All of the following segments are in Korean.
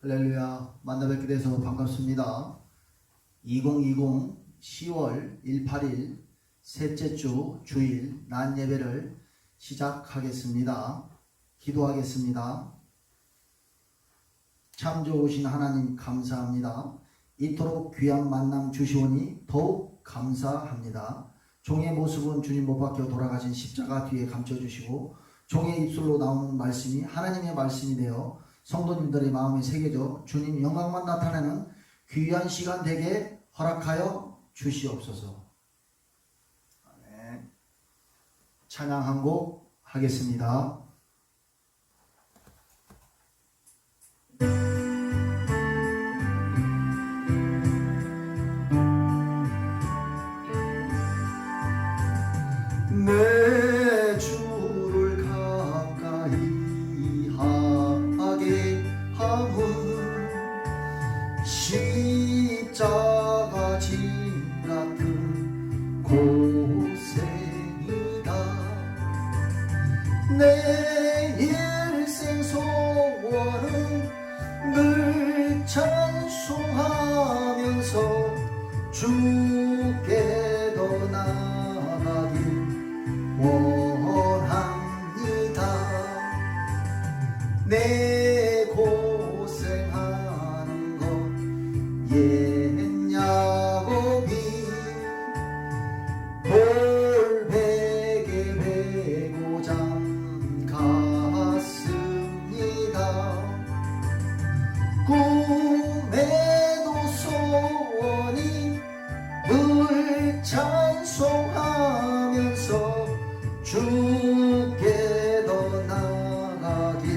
할렐루야, 만나 뵙게 돼서 반갑습니다. 2020 10월 18일 셋째 주 주일 낮 예배를 시작하겠습니다. 기도하겠습니다. 참 좋으신 하나님 감사합니다. 이토록 귀한 만남 주시오니 더욱 감사합니다. 종의 모습은 주님 못 박혀 돌아가신 십자가 뒤에 감춰주시고 종의 입술로 나오는 말씀이 하나님의 말씀이 되어 성도님들의 마음에 새겨져 주님 영광만 나타내는 귀한 시간 되게 허락하여 주시옵소서. 아멘. 찬양 한 곡 하겠습니다. 내 주를 가까이 하게 함은 십자가 짐 같은 고생이다. 내 일생 소원은 늘 찬송하면서 주께 더 나아가길 원합니다. 내 고생하는 것 옛 야곱이 돌베개 베고 잠갔습니다. 꿈에도 소원이 늘 찬송하면서 주께 더 나아가길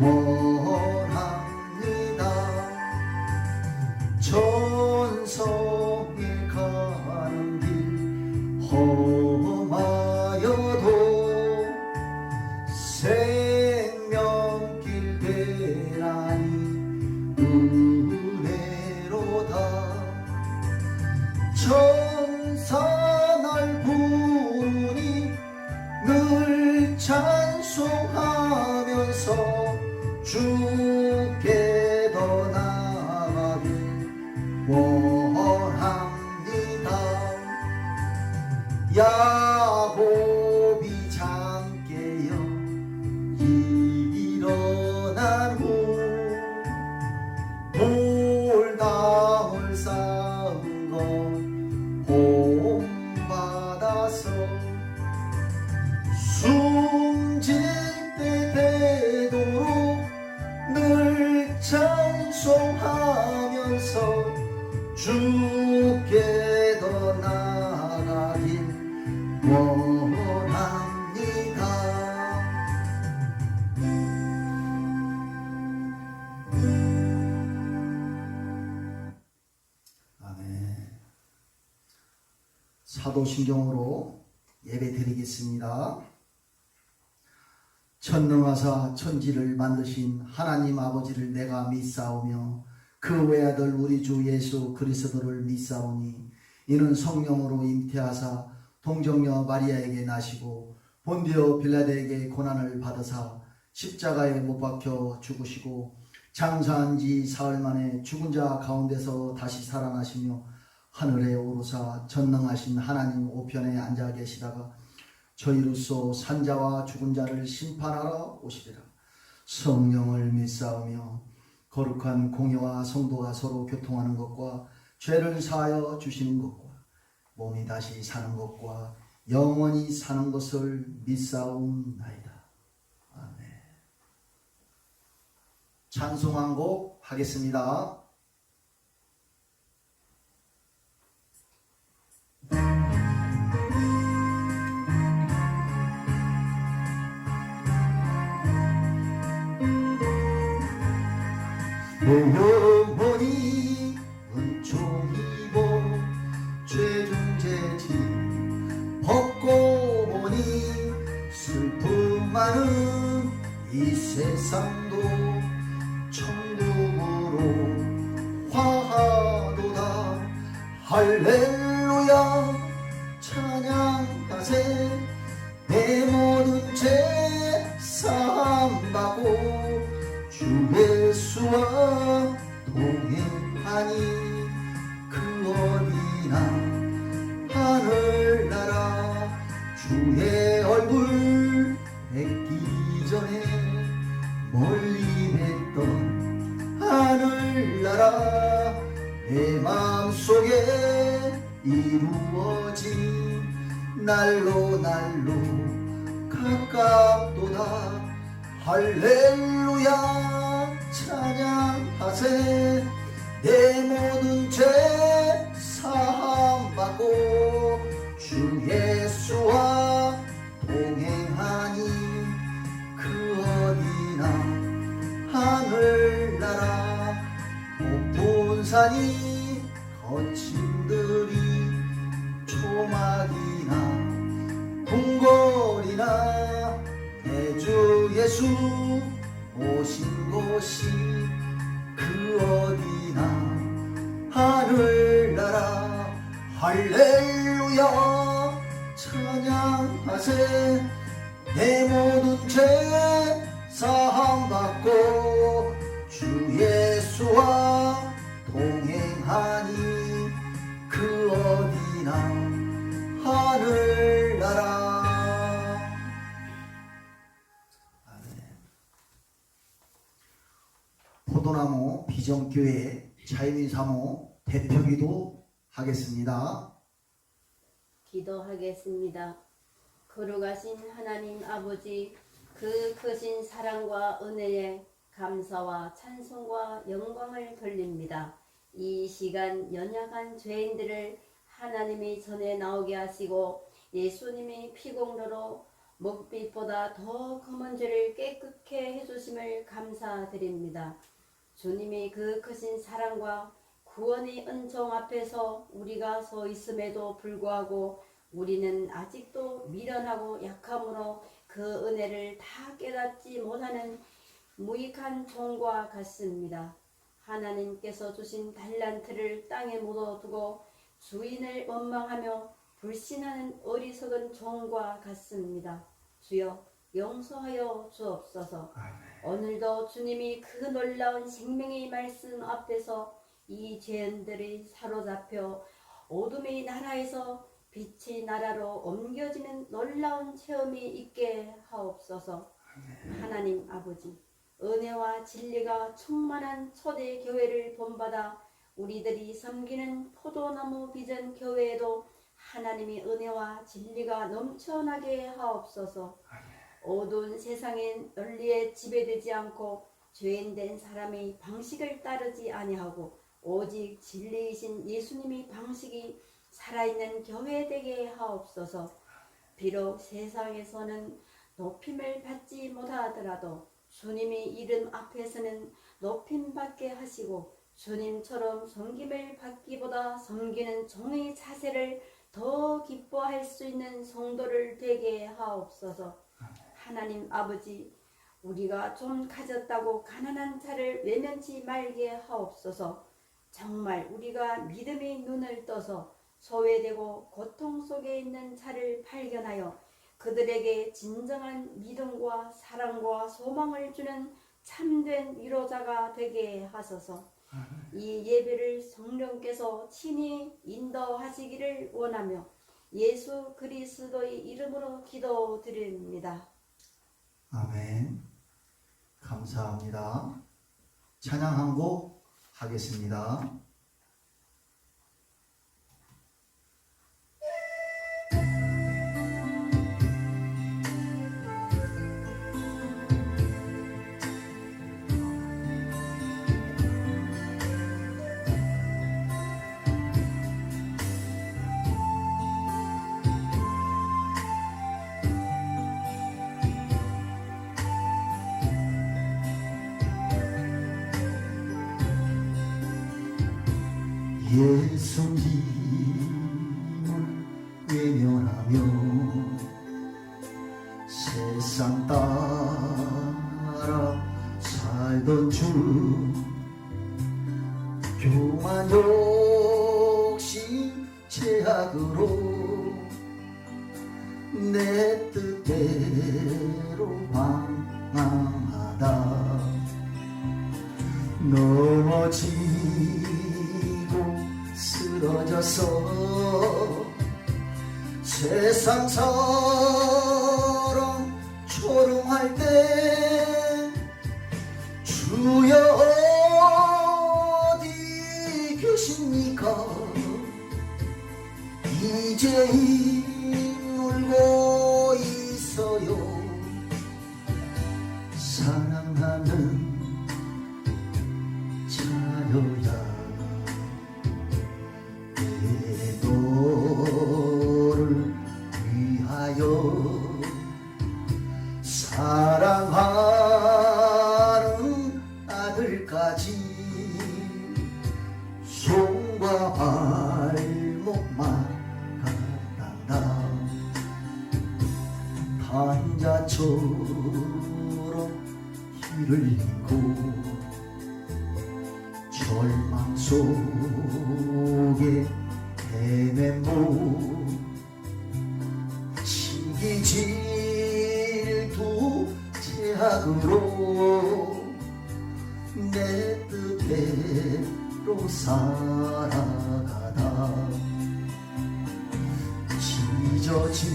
원합니다. 천성에 가는 길 험하여도 생명길 되라니 은혜로다. 천사 날 부르니 늘 찬송하면서 주께 더 나아가길 원합니다. 야곱이 잠 깨어 일어난 후 돌담을 쌓은 것 본받아서 숨질 때 되도록 늘 찬송하면서 주께 더 나아가길 원합니다. 아멘. 사도신경으로 예배 드리겠습니다. 천능하사 천지를 만드신 하나님 아버지를 내가 믿사오며 그 외아들 우리 주 예수 그리스도를 믿사오니 이는 성령으로 잉태하사 동정녀 마리아에게 나시고 본디오 빌라도에게 고난을 받으사 십자가에 못 박혀 죽으시고 장사한 지 사흘 만에 죽은 자 가운데서 다시 살아나시며 하늘에 오르사 전능하신 하나님 우편에 앉아 계시다가 저희로서 산자와 죽은 자를 심판하러 오시리라. 성령을 믿사오며 거룩한 공회와 성도가 서로 교통하는 것과 죄를 사하여 주시는 것과 몸이 다시 사는 것과 영원히 사는 것을 믿사옵나이다. 아멘. 찬송 한 곡 하겠습니다. 내 영혼이 은총이고 죄중죄짐 벗고 보니 슬픔 많은 이 세상도 천국으로 화하도다. 할렐루야 찬양하세. 내 모든 죄 사함받고 주 예수와 이루어진 날로 날로 가깝도다. 할렐루야 찬양하세. 내 모든 죄 사함받고 주 예수와 동행하니 그 어디나 하늘나라 높은 산이 거친들이 초막이나 궁궐이나 대주 예수 오신 곳이 그 어디나 하늘나라. 할렐루야 찬양하세. 내 모든 죄 사함받고 주 예수와 동행하니 그 어디나 하늘나라. 포도나무 비전교회 차이민 사모 대표기도 하겠습니다. 기도하겠습니다. 거룩하신 하나님 아버지, 그 크신 사랑과 은혜에 감사와 찬송과 영광을 돌립니다. 이 시간 연약한 죄인들을 하나님이 전에 나오게 하시고 예수님이 피공로로 목빛보다 더 검은 죄를 깨끗게 해주심을 감사드립니다. 주님이 그 크신 사랑과 구원의 은총 앞에서 우리가 서 있음에도 불구하고 우리는 아직도 미련하고 약함으로 그 은혜를 다 깨닫지 못하는 무익한 종과 같습니다. 하나님께서 주신 달란트를 땅에 묻어두고 주인을 원망하며 불신하는 어리석은 종과 같습니다. 주여 용서하여 주옵소서. 오늘도 주님이 그 놀라운 생명의 말씀 앞에서 이 죄인들이 사로잡혀 어둠의 나라에서 빛의 나라로 옮겨지는 놀라운 체험이 있게 하옵소서. 하나님 아버지, 은혜와 진리가 충만한 초대교회를 본받아 우리들이 섬기는 포도나무 비전 교회에도 하나님의 은혜와 진리가 넘쳐나게 하옵소서. 어두운 세상엔 논리에 지배되지 않고 죄인된 사람의 방식을 따르지 아니하고 오직 진리이신 예수님의 방식이 살아있는 교회 되게 하옵소서. 비록 세상에서는 높임을 받지 못하더라도 주님의 이름 앞에서는 높임받게 하시고 주님처럼 섬김을 받기보다 섬기는 종의 자세를 더 기뻐할 수 있는 성도를 되게 하옵소서. 하나님 아버지, 우리가 좀 가졌다고 가난한 자를 외면치 말게 하옵소서. 정말 우리가 믿음의 눈을 떠서 소외되고 고통 속에 있는 자를 발견하여 그들에게 진정한 믿음과 사랑과 소망을 주는 참된 위로자가 되게 하소서. 이 예배를 성령께서 친히 인도하시기를 원하며 예수 그리스도의 이름으로 기도드립니다. 아멘. 감사합니다. 찬양 한 곡 하겠습니다. 예수님을 외면하며 세상 따라 살던 주, 교만 욕심 제약으로 내 뜻대로 방황하다 넘어지고 쓰러져서 세상처럼 초롱할 때 주여 어디 계십니까? 이제인 울고 있어요. 사랑하는 자녀야, 내 너를 위하여 사랑하는 아들까지 손과 발목만 갖단다. 단자처럼 길을 잃고 절망 속에 헤맨고 시기 질투 제약으로 내 뜻대로 살아가다 찢어지고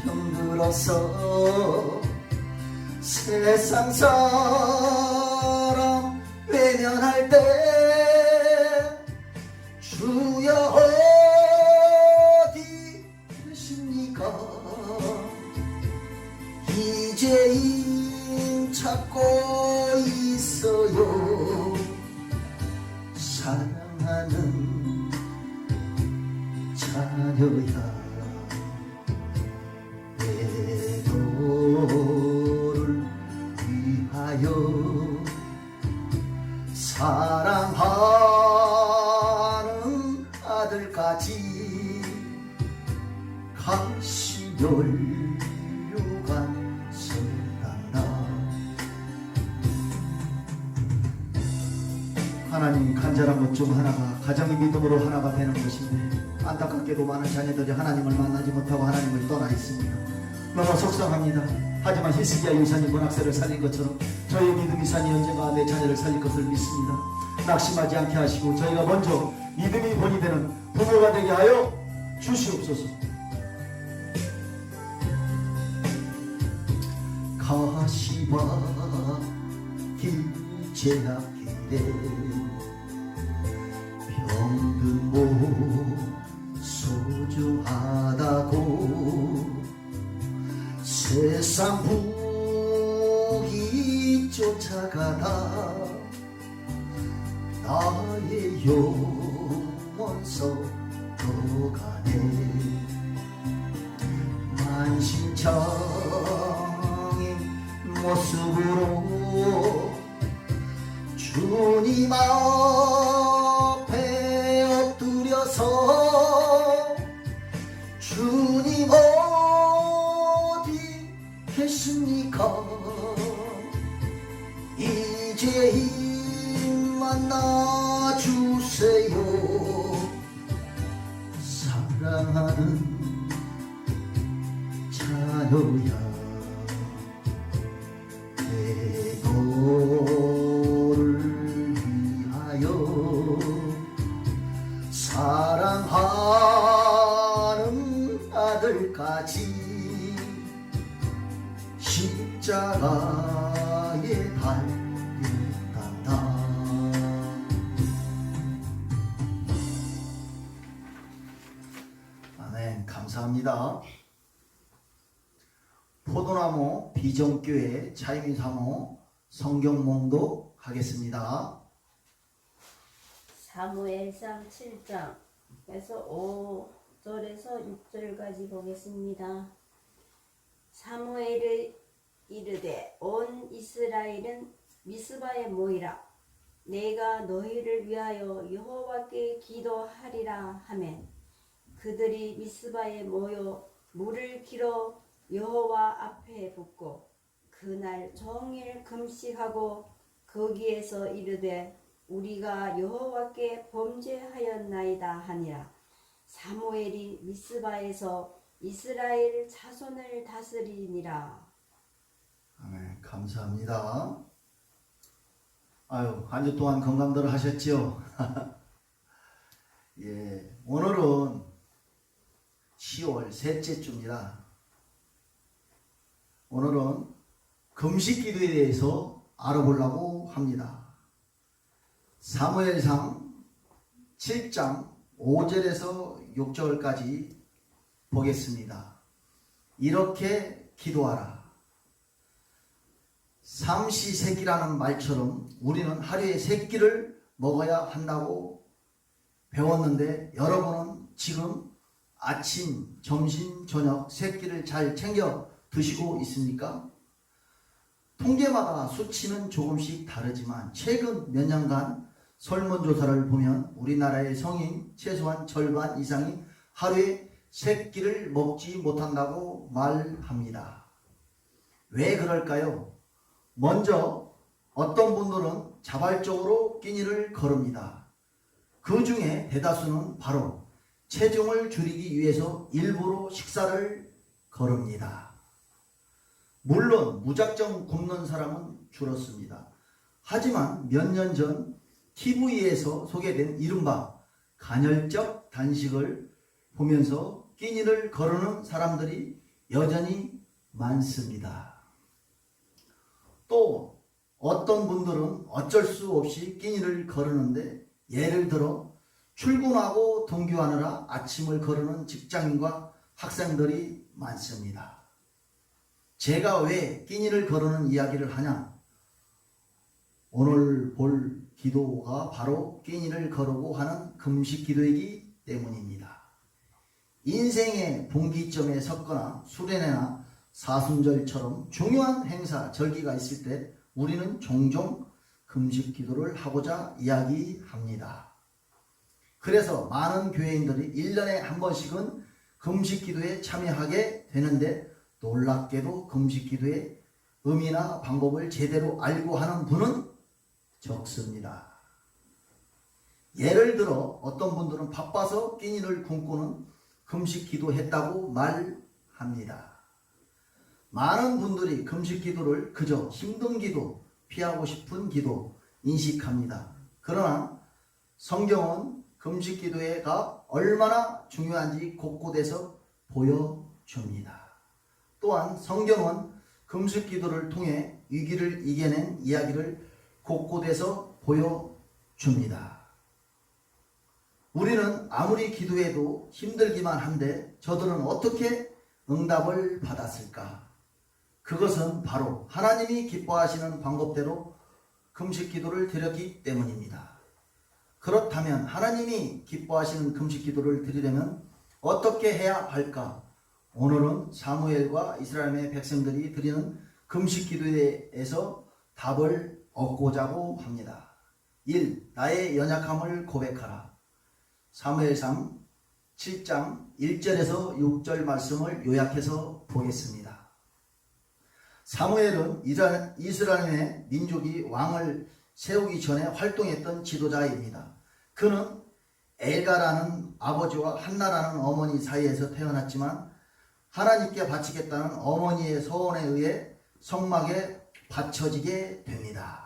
병들어서 세상 사람 외면할 때 주여 어디 계십니까? 이제인 찾고 있어요. 사랑하는 자녀야, 내 너를 위하여 사랑하는 아들까지 각시연류관 서간다. 하나님, 간절한 것 중 하나가 가정의 믿음으로 하나가 되는 것인데 안타깝게도 많은 자녀들이 하나님을 만나지 못하고 하나님을 떠나 있습니다. 너무 속상합니다. 하지만 히스기야 유산이 문학세를 살린 것처럼 저희의 믿음 이산이 언젠가 내 자녀를 살릴 것을 믿습니다. 낙심하지 않게 하시고 저희가 먼저 믿음이 본이 되는 부모가 되게 하여 주시옵소서. 가시와 길제약길에 병든 몸 소중하다고 세상 부귀 쫓아가다 나의 영원서 떠가네. 만신창의 모습으로 주님 앞에 엎드려서 주님 어디 계십니까? 이제인 만나주세요. 사랑하는 자녀야, 내 너를 위하여 사랑하는 아들까지 십자가에 달렸단다. 아멘. 감사합니다. 포도나무 비전교회 차이미사모 성경몽도 하겠습니다. 사무엘상 7장에서 5절에서 6절까지 보겠습니다. 사무엘이 이르되 온 이스라엘은 미스바에 모이라. 내가 너희를 위하여 여호와께 기도하리라 하면 그들이 미스바에 모여 물을 길어 여호와 앞에 붓고 그날 종일 금식하고 거기에서 이르되 우리가 여호와께 범죄하였나이다 하니라. 사무엘이 미스바에서 이스라엘 자손을 다스리니라. 아멘. 감사합니다. 아유, 한 주 동안 건강들 하셨죠? 예, 오늘은 10월 셋째 주입니다. 오늘은 금식 기도에 대해서 알아보려고 합니다. 사무엘상 7장 5절에서 6절까지 보겠습니다. 이렇게 기도하라. 삼시세끼라는 말처럼 우리는 하루에 3끼를 먹어야 한다고 배웠는데 여러분은 지금 아침, 점심, 저녁 3끼를 잘 챙겨 드시고 있습니까? 통계마다 수치는 조금씩 다르지만 최근 몇 년간 설문조사를 보면 우리나라의 성인 최소한 절반 이상이 하루에 3끼를 먹지 못한다고 말합니다. 왜 그럴까요? 먼저 어떤 분들은 자발적으로 끼니를 거릅니다. 그 중에 대다수는 바로 체중을 줄이기 위해서 일부러 식사를 거릅니다. 물론 무작정 굶는 사람은 줄었습니다. 하지만 몇 년 전 TV에서 소개된 이른바 간헐적 단식을 보면서 끼니를 거르는 사람들이 여전히 많습니다. 또 어떤 분들은 어쩔 수 없이 끼니를 거르는데 예를 들어 출근하고 등교하느라 아침을 거르는 직장인과 학생들이 많습니다. 제가 왜 끼니를 거르는 이야기를 하냐? 오늘 볼 기도가 바로 끼니를 거르고 하는 금식 기도이기 때문입니다. 인생의 분기점에 섰거나 수련회나 사순절처럼 중요한 행사, 절기가 있을 때 우리는 종종 금식 기도를 하고자 이야기합니다. 그래서 많은 교회인들이 1년에 한 번씩은 금식 기도에 참여하게 되는데 놀랍게도 금식 기도의 의미나 방법을 제대로 알고 하는 분은 적습니다. 예를 들어 어떤 분들은 바빠서 끼니를 굶고는 금식 기도했다고 말합니다. 많은 분들이 금식 기도를 그저 힘든 기도, 피하고 싶은 기도 인식합니다. 그러나 성경은 금식 기도가 얼마나 중요한지 곳곳에서 보여줍니다. 또한 성경은 금식 기도를 통해 위기를 이겨낸 이야기를 곳곳에서 보여줍니다. 우리는 아무리 기도해도 힘들기만 한데 저들은 어떻게 응답을 받았을까? 그것은 바로 하나님이 기뻐하시는 방법대로 금식 기도를 드렸기 때문입니다. 그렇다면 하나님이 기뻐하시는 금식 기도를 드리려면 어떻게 해야 할까? 오늘은 사무엘과 이스라엘의 백성들이 드리는 금식 기도에서 답을 얻고자 합니다. 1. 나의 연약함을 고백하라. 사무엘상 7장 1절에서 6절 말씀을 요약해서 보겠습니다. 사무엘은 이스라엘의 민족이 왕을 세우기 전에 활동했던 지도자입니다. 그는 엘가라는 아버지와 한나라는 어머니 사이에서 태어났지만 하나님께 바치겠다는 어머니의 서원에 의해 성막에 바쳐지게 됩니다.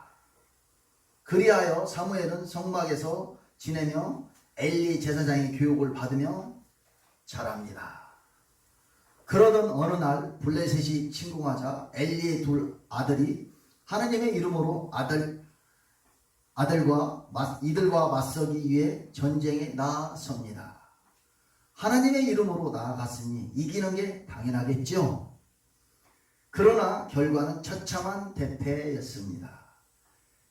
그리하여 사무엘은 성막에서 지내며 엘리 제사장의 교육을 받으며 자랍니다. 그러던 어느 날 블레셋이 침공하자 엘리의 2 아들이 하나님의 이름으로 이들과 맞서기 위해 전쟁에 나섭니다. 하나님의 이름으로 나아갔으니 이기는 게 당연하겠죠. 그러나 결과는 처참한 대패였습니다.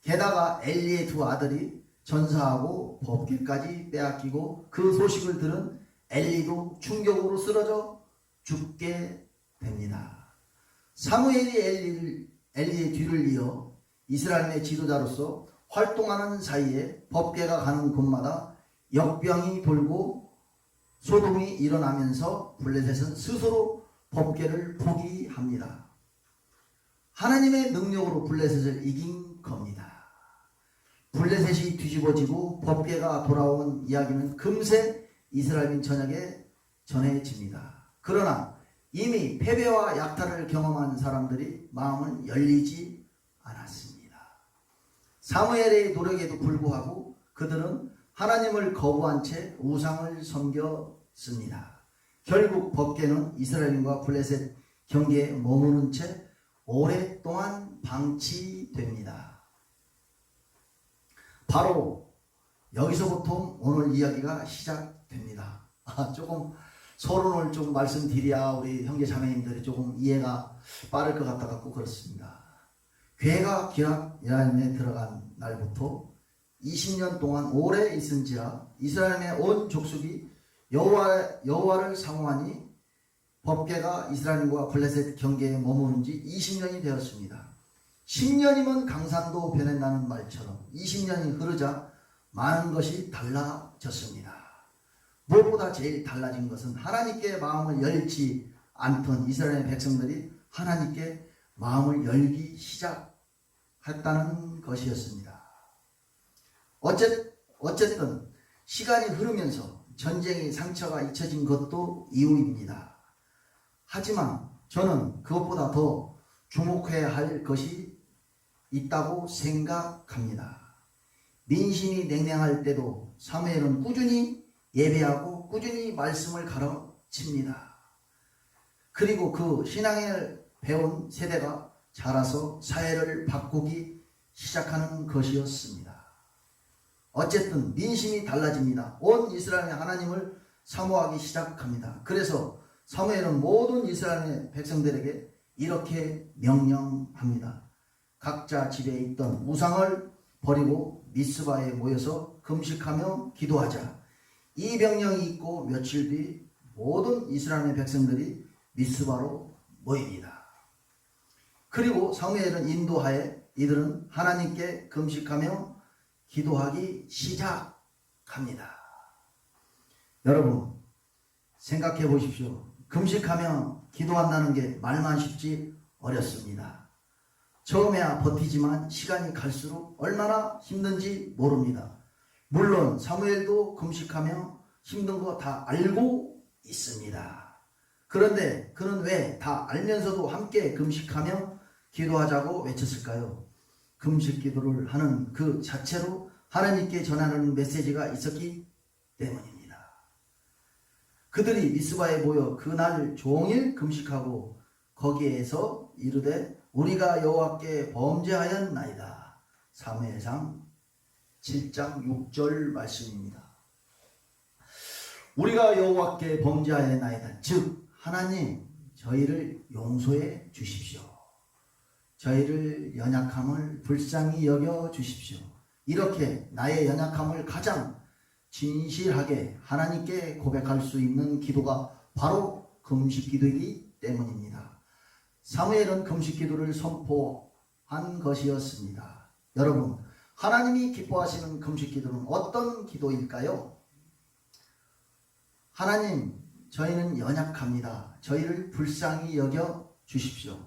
게다가 엘리의 2 아들이 전사하고 법궤까지 빼앗기고 그 소식을 들은 엘리도 충격으로 쓰러져 죽게 됩니다. 사무엘이 엘리의 뒤를 이어 이스라엘의 지도자로서 활동하는 사이에 법궤가 가는 곳마다 역병이 돌고 소동이 일어나면서 블레셋은 스스로 법궤를 포기합니다. 하나님의 능력으로 블레셋을 이긴 겁니다. 블레셋이 뒤집어지고 법궤가 돌아온 이야기는 금세 이스라엘 전역에 전해집니다. 그러나 이미 패배와 약탈을 경험한 사람들이 마음은 열리지 않았습니다. 사무엘의 노력에도 불구하고 그들은 하나님을 거부한 채 우상을 섬겼습니다. 결국 법궤는 이스라엘과 블레셋 경계에 머무는 채 오랫동안 방치됩니다. 바로 여기서 보통 오늘 이야기가 시작됩니다. 조금 서론을 좀 말씀드려야 우리 형제 자매님들이 조금 이해가 빠를 것 같아 갖고 그렇습니다. 괴가 기락이라는 데 들어간 날부터 20년 동안 오래 있은지라 이스라엘의 온 족속이 여호와를 사모하니 법궤가 이스라엘과 블레셋 경계에 머무른 지 20년이 되었습니다. 10년이면 강산도 변했다는 말처럼 20년이 흐르자 많은 것이 달라졌습니다. 무엇보다 제일 달라진 것은 하나님께 마음을 열지 않던 이스라엘 백성들이 하나님께 마음을 열기 시작했다는 것이었습니다. 어쨌든 시간이 흐르면서 전쟁의 상처가 잊혀진 것도 이유입니다. 하지만 저는 그것보다 더 주목해야 할 것이 있다고 생각합니다. 민심이 냉랭할 때도 사무엘은 꾸준히 예배하고 꾸준히 말씀을 가르칩니다. 그리고 그 신앙을 배운 세대가 자라서 사회를 바꾸기 시작하는 것이었습니다. 어쨌든 민심이 달라집니다. 온 이스라엘의 하나님을 사모하기 시작합니다. 그래서 사무엘은 모든 이스라엘의 백성들에게 이렇게 명령합니다. 각자 집에 있던 우상을 버리고 미스바에 모여서 금식하며 기도하자. 이 명령이 있고 며칠 뒤 모든 이스라엘 백성들이 미스바로 모입니다. 그리고 사무엘은 인도하에 이들은 하나님께 금식하며 기도하기 시작합니다. 여러분 생각해 보십시오. 금식하며 기도한다는 게 말만 쉽지 어렵습니다. 처음에야 버티지만 시간이 갈수록 얼마나 힘든지 모릅니다. 물론 사무엘도 금식하며 힘든 거 다 알고 있습니다. 그런데 그는 왜 다 알면서도 함께 금식하며 기도하자고 외쳤을까요? 금식 기도를 하는 그 자체로 하나님께 전하는 메시지가 있었기 때문입니다. 그들이 미스바에 모여 그날 종일 금식하고 거기에서 이르되 우리가 여호와께 범죄하였나이다. 사무엘상 7장 6절 말씀입니다. 우리가 여호와께 범죄하였나이다. 즉 하나님 저희를 용서해 주십시오. 저희를 연약함을 불쌍히 여겨 주십시오. 이렇게 나의 연약함을 가장 진실하게 하나님께 고백할 수 있는 기도가 바로 금식 기도이기 때문입니다. 사무엘은 금식 기도를 선포한 것이었습니다. 여러분, 하나님이 기뻐하시는 금식 기도는 어떤 기도일까요? 하나님, 저희는 연약합니다. 저희를 불쌍히 여겨 주십시오.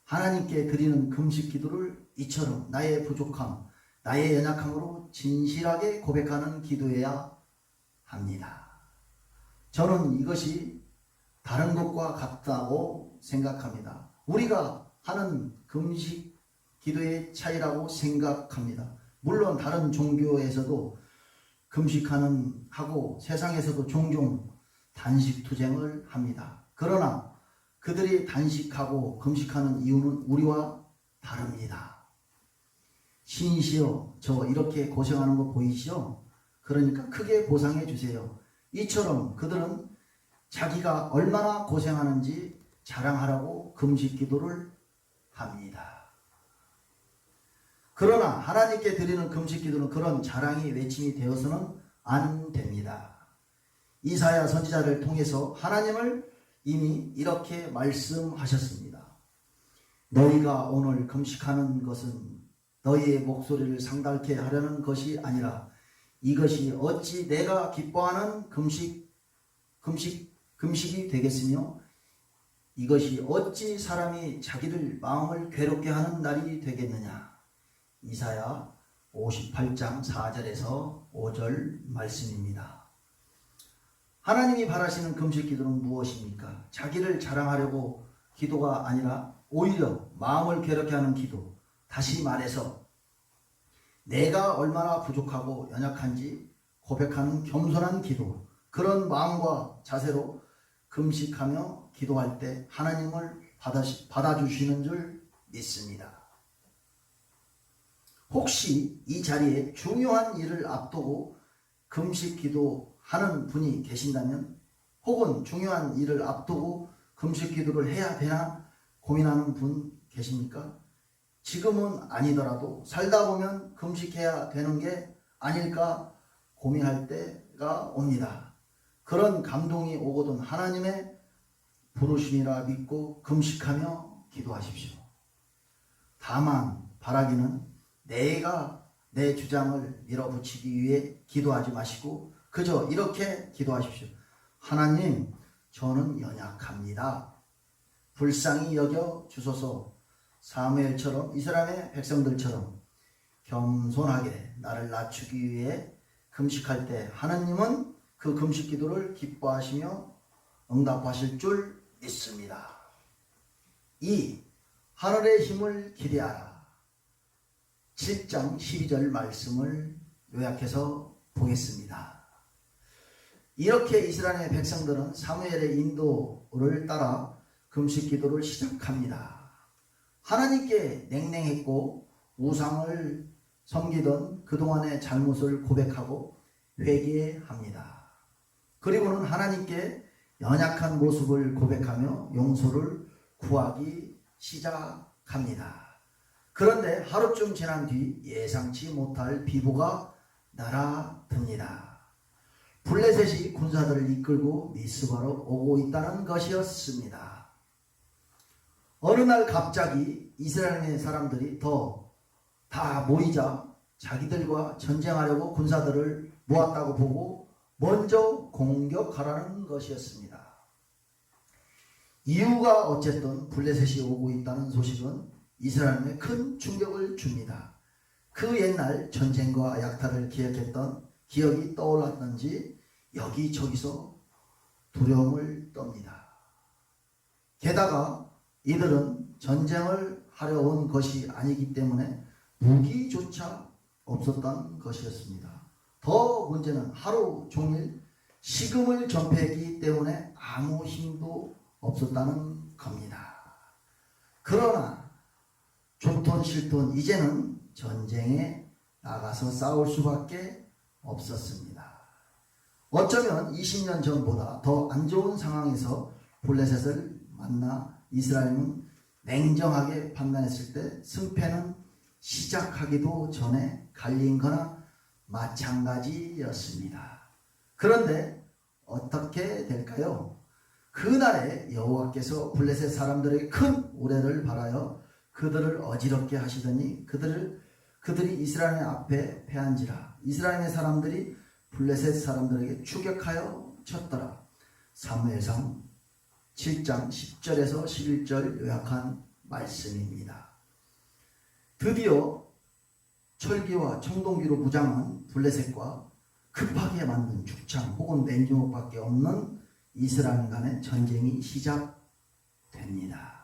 하나님께 드리는 금식 기도를 이처럼 나의 부족함, 나의 연약함으로 진실하게 고백하는 기도해야 합니다. 저는 이것이 다른 것과 같다고 생각합니다. 우리가 하는 금식 기도의 차이라고 생각합니다. 물론 다른 종교에서도 하고 세상에서도 종종 단식 투쟁을 합니다. 그러나 그들이 단식하고 금식하는 이유는 우리와 다릅니다. 신이시여 저 이렇게 고생하는 거 보이시죠? 그러니까 크게 보상해 주세요. 이처럼 그들은 자기가 얼마나 고생하는지 자랑하라고 금식 기도를 합니다. 그러나 하나님께 드리는 금식 기도는 그런 자랑이 외침이 되어서는 안 됩니다. 이사야 선지자를 통해서 하나님을 이미 이렇게 말씀하셨습니다. 너희가 오늘 금식하는 것은 너희의 목소리를 상달케 하려는 것이 아니라 이것이 어찌 내가 기뻐하는 금식이 되겠으며 이것이 어찌 사람이 자기들 마음을 괴롭게 하는 날이 되겠느냐. 이사야 58장 4절에서 5절 말씀입니다. 하나님이 바라시는 금식 기도는 무엇입니까? 자기를 자랑하려고 기도가 아니라 오히려 마음을 괴롭게 하는 기도. 다시 말해서 내가 얼마나 부족하고 연약한지 고백하는 겸손한 기도. 그런 마음과 자세로 금식하며 기도할 때 하나님을 받아주시는 줄 믿습니다. 혹시 이 자리에 중요한 일을 앞두고 금식 기도하는 분이 계신다면, 혹은 중요한 일을 앞두고 금식 기도를 해야 되나 고민하는 분 계십니까? 지금은 아니더라도 살다 보면 금식해야 되는 게 아닐까 고민할 때가 옵니다. 그런 감동이 오거든 하나님의 부르심이라 믿고 금식하며 기도하십시오. 다만 바라기는 내가 내 주장을 밀어붙이기 위해 기도하지 마시고 그저 이렇게 기도하십시오. 하나님, 저는 연약합니다. 불쌍히 여겨 주소서. 사무엘처럼 이스라엘의 백성들처럼 겸손하게 나를 낮추기 위해 금식할 때 하나님은 그 금식 기도를 기뻐하시며 응답하실 줄 믿습니다. 2. 하늘의 힘을 기대하라. 7장 12절 말씀을 요약해서 보겠습니다. 이렇게 이스라엘의 백성들은 사무엘의 인도를 따라 금식 기도를 시작합니다. 하나님께 냉랭했고 우상을 섬기던 그동안의 잘못을 고백하고 회개합니다. 그리고는 하나님께 연약한 모습을 고백하며 용서를 구하기 시작합니다. 그런데 하루쯤 지난 뒤 예상치 못할 비보가 날아듭니다. 블레셋이 군사들을 이끌고 미스바로 오고 있다는 것이었습니다. 어느 날 갑자기 이스라엘의 사람들이 다 모이자 자기들과 전쟁하려고 군사들을 모았다고 보고 먼저 공격하라는 것이었습니다. 이유가 어쨌든 블레셋이 오고 있다는 소식은 이스라엘에 큰 충격을 줍니다. 그 옛날 전쟁과 약탈을 기억했던 기억이 떠올랐는지 여기저기서 두려움을 떱니다. 게다가 이들은 전쟁을 하려 온 것이 아니기 때문에 무기조차 없었던 것이었습니다. 더 문제는 하루 종일 식음을 전폐했기 때문에 아무 힘도 없었다는 겁니다. 그러나 좋든 싫든 이제는 전쟁에 나가서 싸울 수밖에 없었습니다. 어쩌면 20년 전보다 더 안 좋은 상황에서 블레셋을 만나 이스라엘은 냉정하게 판단했을 때 승패는 시작하기도 전에 갈린 거나 마찬가지였습니다. 그런데 어떻게 될까요? 그날에 여호와께서 블레셋 사람들에게 큰 우레를 발하여 그들을 어지럽게 하시더니 그들이 이스라엘 앞에 패한지라. 이스라엘의 사람들이 블레셋 사람들에게 추격하여 쳤더라. 사무엘상 7장 10절에서 11절 요약한 말씀입니다. 드디어 철기와 청동기로 무장한 블레셋과 급하게 만든 죽창 혹은 맨주먹밖에 없는 이스라엘 간의 전쟁이 시작됩니다.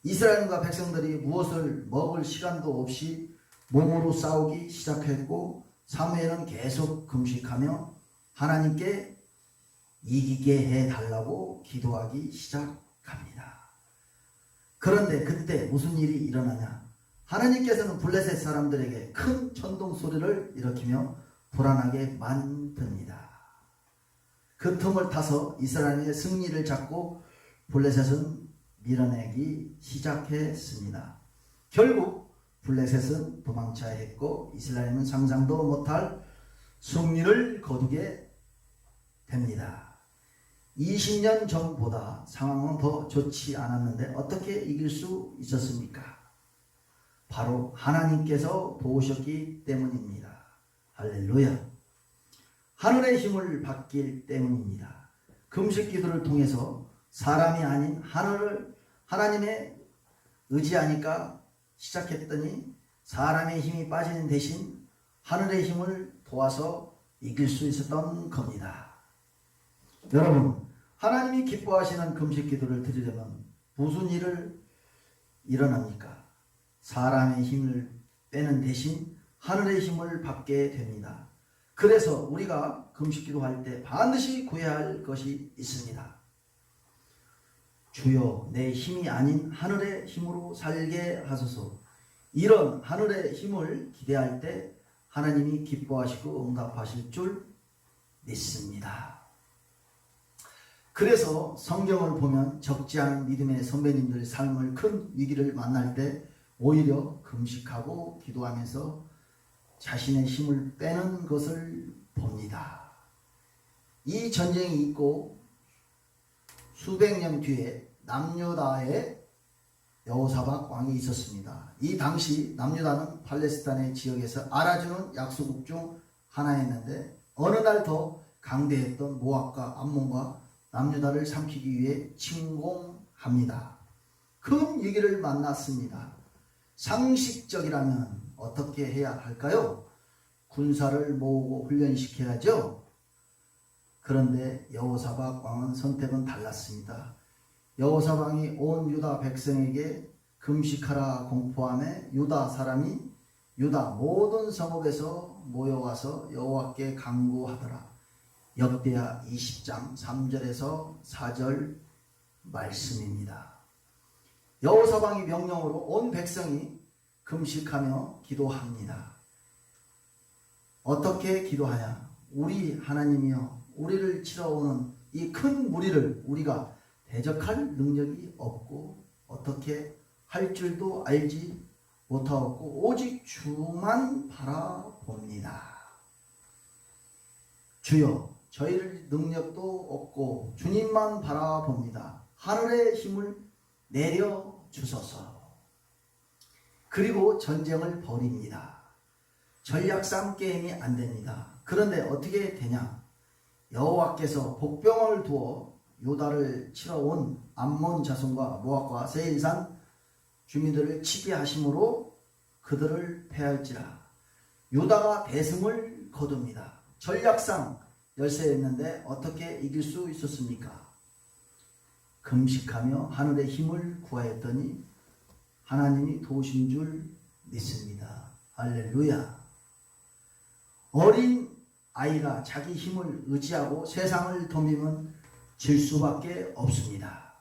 이스라엘과 백성들이 무엇을 먹을 시간도 없이 몸으로 싸우기 시작했고 사무엘은 계속 금식하며 하나님께 이기게 해달라고 기도하기 시작합니다. 그런데 그때 무슨 일이 일어나냐? 하나님께서는 블레셋 사람들에게 큰 천둥 소리를 일으키며 불안하게 만듭니다. 그 틈을 타서 이스라엘의 승리를 잡고 블레셋은 밀어내기 시작했습니다. 결국 블레셋은 도망쳐야 했고 이스라엘은 상상도 못할 승리를 거두게 됩니다. 20년 전보다 상황은 더 좋지 않았는데 어떻게 이길 수 있었습니까? 바로 하나님께서 도우셨기 때문입니다. 할렐루야. 하늘의 힘을 받기 때문입니다. 금식 기도를 통해서 사람이 아닌 하나님의 의지하니까 시작했더니 사람의 힘이 빠지는 대신 하늘의 힘을 도와서 이길 수 있었던 겁니다. 여러분, 하나님이 기뻐하시는 금식 기도를 드리려면 무슨 일을 일어납니까? 사람의 힘을 빼는 대신 하늘의 힘을 받게 됩니다. 그래서 우리가 금식 기도할 때 반드시 구해야 할 것이 있습니다. 주여 내 힘이 아닌 하늘의 힘으로 살게 하소서. 이런 하늘의 힘을 기대할 때 하나님이 기뻐하시고 응답하실 줄 믿습니다. 그래서 성경을 보면 적지 않은 믿음의 선배님들 삶을 큰 위기를 만날 때 오히려 금식하고 기도하면서 자신의 힘을 빼는 것을 봅니다. 이 전쟁이 있고 수백 년 뒤에 남유다에 여호사박 왕이 있었습니다. 이 당시 남유다는 팔레스타인의 지역에서 알아주는 약소국 중 하나였는데 어느 날 더 강대했던 모압과 암몬과 남유다를 삼키기 위해 침공합니다. 큰 위기를 만났습니다. 상식적이라면 어떻게 해야 할까요? 군사를 모으고 훈련시켜야죠. 그런데 여호사박 왕은 선택은 달랐습니다. 여호사박 왕이 온 유다 백성에게 금식하라 공포함에 유다 사람이 유다 모든 성읍에서 모여와서 여호와께 간구하더라. 역대하 20장 3절에서 4절 말씀입니다. 여호사박의 명령으로 온 백성이 금식하며 기도합니다. 어떻게 기도하냐? 우리 하나님이여, 우리를 치러오는 이 큰 무리를 우리가 대적할 능력이 없고 어떻게 할 줄도 알지 못하였고 오직 주만 바라봅니다. 주여, 저희를 능력도 없고 주님만 바라봅니다. 하늘의 힘을 내려 주소서. 그리고 전쟁을 벌입니다. 전략 싸움 게임이 안 됩니다. 그런데 어떻게 되냐? 여호와께서 복병을 두어 유다를 치러 온 암몬 자손과 모압과 세일산 주민들을 치게 하심으로 그들을 패할지라. 유다가 대승을 거둡니다. 전략상 열세였는데 어떻게 이길 수 있었습니까? 금식하며 하늘의 힘을 구하였더니 하나님이 도우신 줄 믿습니다. 할렐루야. 어린 아이가 자기 힘을 의지하고 세상을 덤비면 질 수밖에 없습니다.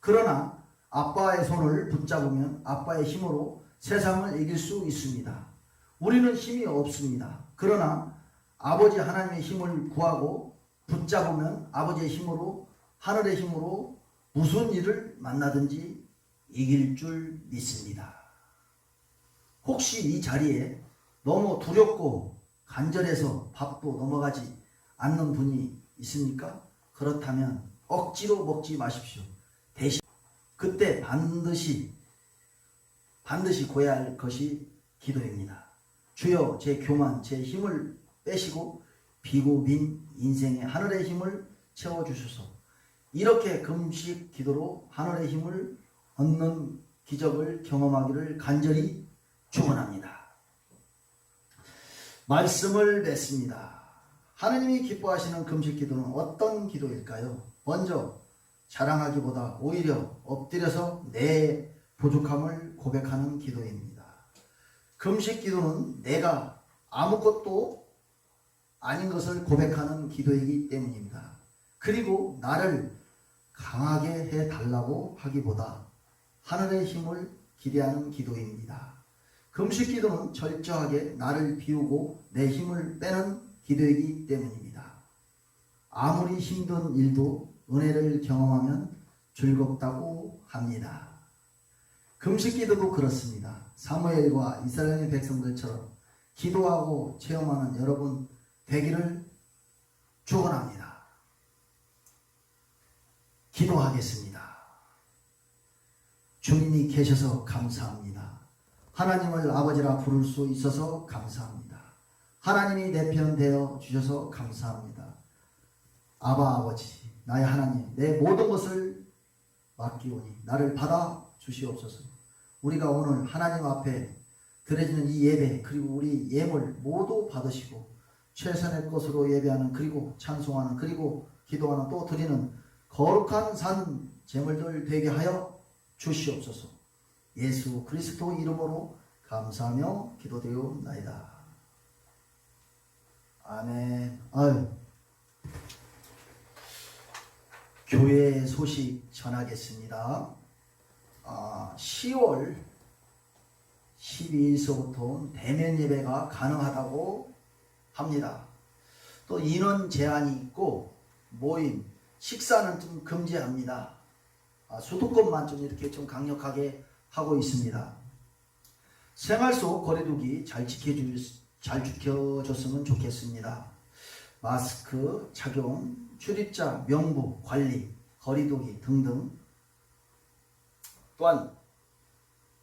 그러나 아빠의 손을 붙잡으면 아빠의 힘으로 세상을 이길 수 있습니다. 우리는 힘이 없습니다. 그러나 아버지 하나님의 힘을 구하고 붙잡으면 아버지의 힘으로, 하늘의 힘으로 무슨 일을 만나든지 이길 줄 믿습니다. 혹시 이 자리에 너무 두렵고 간절해서 밥도 넘어가지 않는 분이 있습니까? 그렇다면 억지로 먹지 마십시오. 대신 그때 반드시 고해야 할 것이 기도입니다. 주여, 제 교만, 제 힘을 빼시고 비고 빈 인생의 하늘의 힘을 채워주소서. 이렇게 금식 기도로 하늘의 힘을 얻는 기적을 경험하기를 간절히 축원합니다. 말씀을 맺습니다. 하느님이 기뻐하시는 금식 기도는 어떤 기도일까요? 먼저 자랑하기보다 오히려 엎드려서 내 부족함을 고백하는 기도입니다. 금식 기도는 내가 아무것도 아닌 것을 고백하는 기도이기 때문입니다. 그리고 나를 강하게 해달라고 하기보다 하늘의 힘을 기대하는 기도입니다. 금식 기도는 철저하게 나를 비우고 내 힘을 빼는 기도이기 때문입니다. 아무리 힘든 일도 은혜를 경험하면 즐겁다고 합니다. 금식 기도도 그렇습니다. 사무엘과 이스라엘 백성들처럼 기도하고 체험하는 여러분 되기를 축원합니다. 기도하겠습니다. 주님이 계셔서 감사합니다. 하나님을 아버지라 부를 수 있어서 감사합니다. 하나님이 내 편 되어 주셔서 감사합니다. 아바 아버지, 나의 하나님, 내 모든 것을 맡기오니 나를 받아 주시옵소서. 우리가 오늘 하나님 앞에 드려지는 이 예배, 그리고 우리 예물 모두 받으시고 최선의 것으로 예배하는, 그리고 찬송하는, 그리고 기도하는, 또 드리는 거룩한 산 제물들 되게 하여 주시옵소서. 예수 그리스도 이름으로 감사하며 기도드리옵나이다. 아멘. 교회 소식 전하겠습니다. 10월 12일서부터 대면 예배가 가능하다고 합니다. 또 인원 제한이 있고 모임, 식사는 좀 금지합니다. 수도권만 좀 이렇게 좀 강력하게 하고 있습니다. 생활 속 거리두기 잘 지켜줬으면 좋겠습니다. 마스크 착용, 출입자 명부 관리, 거리두기 등등. 또한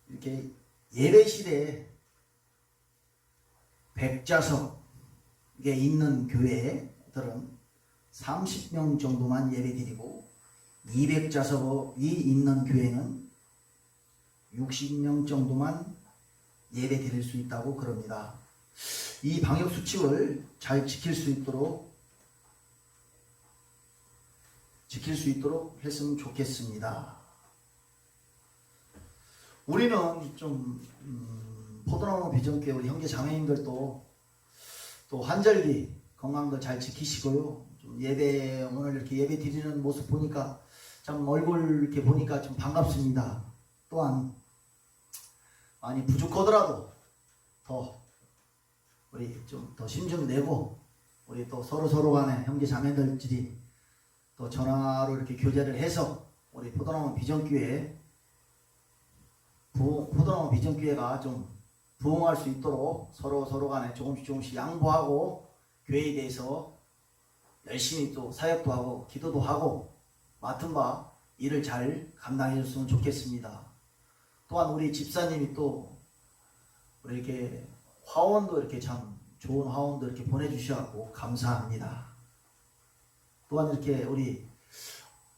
이렇게 예배실에 100좌석에 있는 교회들은 30명 정도만 예배드리고 200좌석이 있는 교회는 60명 정도만 예배드릴 수 있다고 그럽니다. 이 방역수칙을 잘 지킬 수 있도록 했으면 좋겠습니다. 우리는 좀 포도나무 비전교회 우리 형제 자매님들도 또 환절기 건강도 잘 지키시고요. 좀 예배 오늘 이렇게 예배 드리는 모습 보니까 참 얼굴 이렇게 보니까 좀 반갑습니다. 또한 많이 부족하더라도 더 우리 좀 더 힘 좀 내고 우리 또 서로 간에 형제 자매들끼리 또 전화로 이렇게 교제를 해서 우리 포도나무 비전교회 좀 부흥할 수 있도록 서로 간에 조금씩 양보하고 교회에 대해서 열심히 또 사역도 하고 기도도 하고 맡은 바 일을 잘 감당해 줬으면 좋겠습니다. 또한 우리 집사님이 또 우리 이렇게 화원도 이렇게 참 좋은 화원도 이렇게 보내주셔서 감사합니다. 또한 이렇게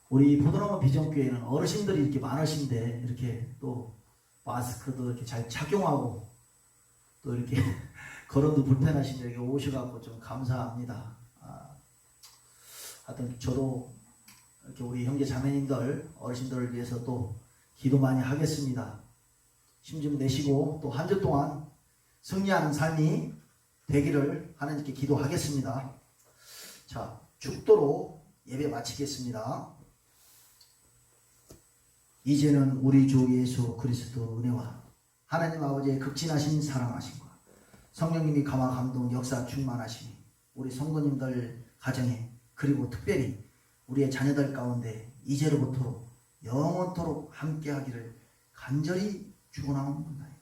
우리 포도나무 비전교회는 어르신들이 이렇게 많으신데 이렇게 또 마스크도 이렇게 잘 착용하고 또 이렇게 걸음도 불편하신데 이렇게 오셔갖고 좀 감사합니다. 하여튼 저도 이렇게 우리 형제 자매님들 어르신들을 위해서 또 기도 많이 하겠습니다. 힘 좀 내시고 또 한 주 동안 승리하는 삶이 되기를 하나님께 기도하겠습니다. 자, 축도로 예배 마치겠습니다. 이제는 우리 주 예수 그리스도 은혜와 하나님 아버지의 극진하신 사랑하심과 성령님이 감화 감동 역사 충만하심이 우리 성도님들 가정에 그리고 특별히 우리의 자녀들 가운데 이제로부터 영원토록 함께하기를 간절히 축원하옵나이다.